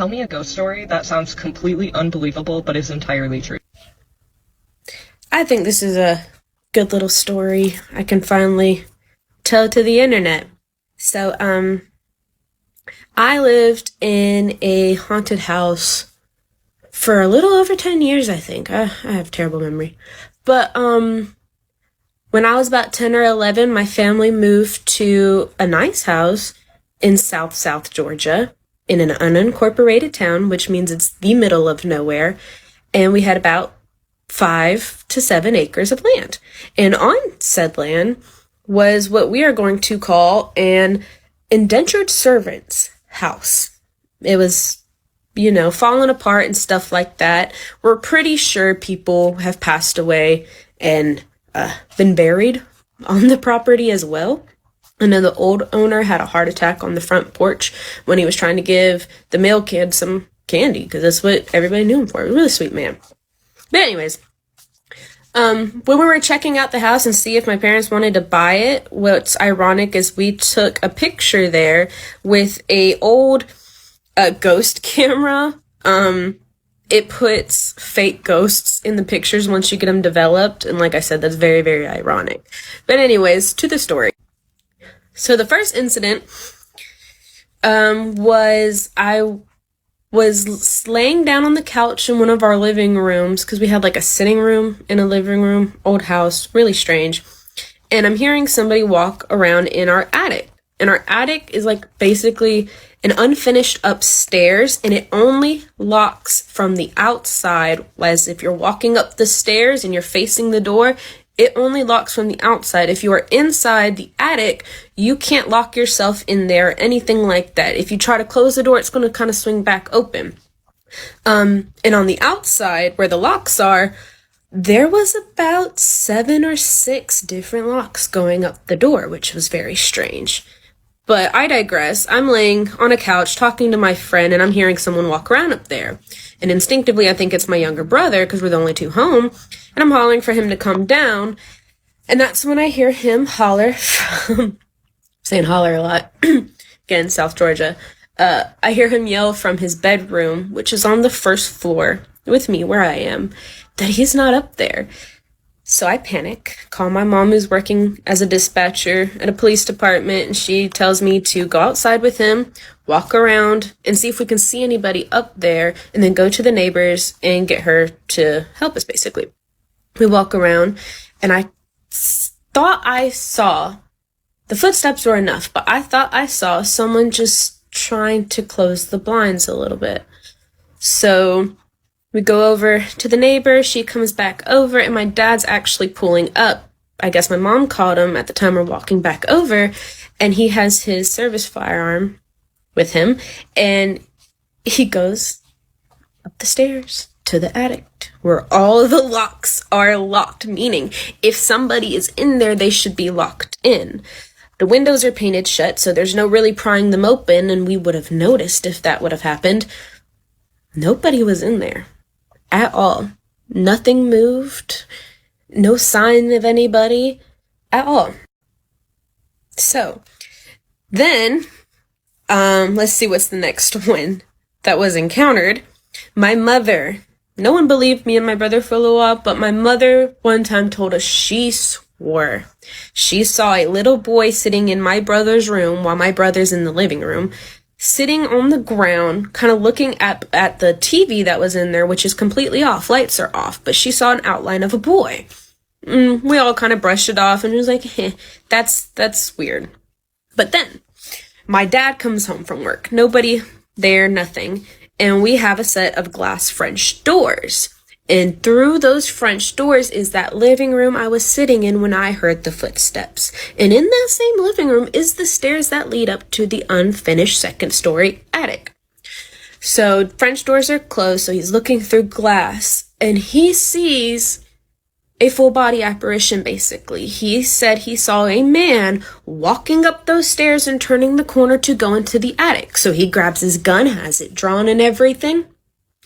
Tell me a ghost story that sounds completely unbelievable but is entirely true. I think this is a good little story. I can finally tell it to the internet. So, I lived in a haunted house for a little over 10 years, I think. I have terrible memory. But, when I was about 10 or 11, my family moved to a nice house in South Georgia in an unincorporated town, which means it's the middle of nowhere. And we had about 5 to 7 acres of land. And on said land was what we are going to call an indentured servant's house. It was, falling apart and stuff like that. We're pretty sure people have passed away and been buried on the property as well. And then the old owner had a heart attack on the front porch when he was trying to give the male kid some candy, because that's what everybody knew him for. He was a really sweet man. But anyways, when we were checking out the house and see if my parents wanted to buy it, what's ironic is we took a picture there with a old ghost camera. It puts fake ghosts in the pictures once you get them developed. And like I said, that's very, very ironic. But anyways, to the story. So the first incident was I was laying down on the couch in one of our living rooms, because we had like a sitting room and a living room, old house, really strange. And I'm hearing somebody walk around in our attic. And our attic is like basically an unfinished upstairs, and it only locks from the outside. As if you're walking up the stairs and you're facing the door, it only locks from the outside. If you are inside the attic, you can't lock yourself in there or anything like that. If you try to close the door, it's going to kind of swing back open. And on the outside, where the locks are, there was about 7 or 6 different locks going up the door, which was very strange. But I digress. I'm laying on a couch talking to my friend, and I'm hearing someone walk around up there. And instinctively, I think it's my younger brother, because we're the only two home. And I'm hollering for him to come down. And that's when I hear him holler from, saying holler a lot, again, South Georgia. I hear him yell from his bedroom, which is on the first floor with me where I am, that he's not up there. So I panic, call my mom, who's working as a dispatcher at a police department, and she tells me to go outside with him, walk around, and see if we can see anybody up there, and then go to the neighbors and get her to help us, basically. We walk around, and I thought I saw, the footsteps were enough, but I thought I saw someone just trying to close the blinds a little bit. So we go over to the neighbor, she comes back over, and my dad's actually pulling up. I guess my mom called him at the time we're walking back over, and he has his service firearm with him, and he goes up the stairs to the attic, where all the locks are locked, meaning if somebody is in there, they should be locked in. The windows are painted shut, so there's no really prying them open, and we would have noticed if that would have happened. Nobody was in there at all. Nothing moved. No sign of anybody at all. So then, let's see what's the next one that was encountered. My mother, no one believed me and my brother for a little while, but my mother one time told us she swore she saw a little boy sitting in my brother's room while my brother's in the living room, sitting on the ground, kind of looking at the TV that was in there, which is completely off. Lights are off, but she saw an outline of a boy. We all kind of brushed it off, and it was like, that's weird. But then, my dad comes home from work. Nobody there, nothing. And we have a set of glass French doors. And through those French doors is that living room I was sitting in when I heard the footsteps. And in that same living room is the stairs that lead up to the unfinished second-story attic. So French doors are closed, so he's looking through glass, and he sees a full-body apparition, basically. He said he saw a man walking up those stairs and turning the corner to go into the attic. So he grabs his gun, has it drawn and everything,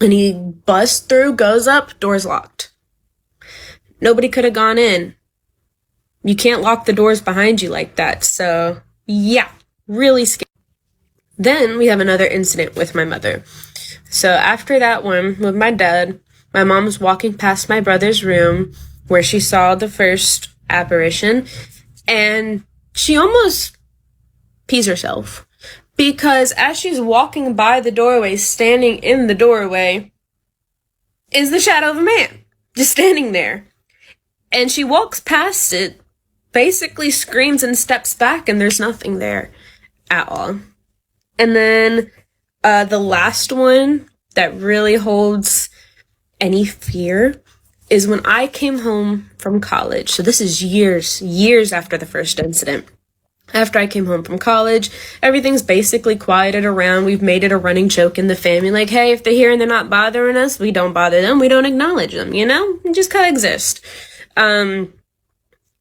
and he busts through, goes up, door's locked. Nobody could have gone in. You can't lock the doors behind you like that. So, yeah, really scary. Then we have another incident with my mother. So after that one with my dad, my mom was walking past my brother's room where she saw the first apparition, and she almost pees herself because as she's walking by the doorway, standing in the doorway, is the shadow of a man just standing there. And she walks past it, basically screams and steps back, and there's nothing there at all. And then the last one that really holds any fear is when I came home from college. So this is years after the first incident. After I came home from college, everything's basically quieted around. We've made it a running joke in the family. Like, hey, if they're here and they're not bothering us, we don't bother them. We don't acknowledge them, you know? We just coexist. And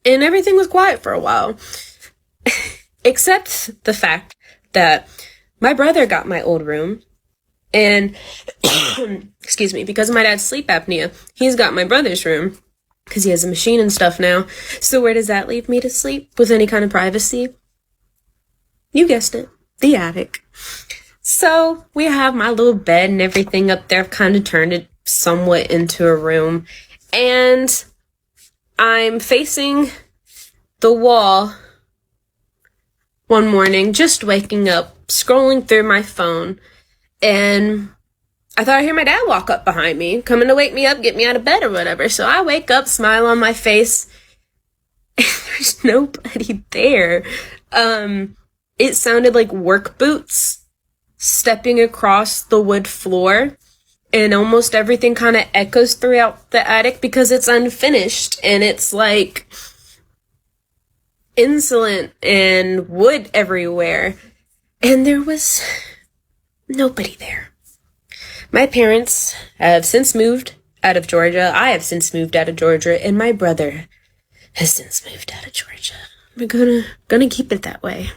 everything was quiet for a while. Except the fact that my brother got my old room. And, excuse me, because of my dad's sleep apnea, he's got my brother's room. Because he has a machine and stuff now. So where does that leave me to sleep with any kind of privacy? You guessed it, the attic. So we have my little bed and everything up there. I've kind of turned it somewhat into a room. And I'm facing the wall one morning, just waking up, scrolling through my phone. And I thought I hear my dad walk up behind me, coming to wake me up, get me out of bed or whatever. So I wake up, smile on my face, and there's nobody there. It sounded like work boots stepping across the wood floor, and almost everything kind of echoes throughout the attic because it's unfinished, and it's like insulin and wood everywhere. And there was nobody there. My parents have since moved out of Georgia. I have since moved out of Georgia, and my brother has since moved out of Georgia. We're gonna keep it that way.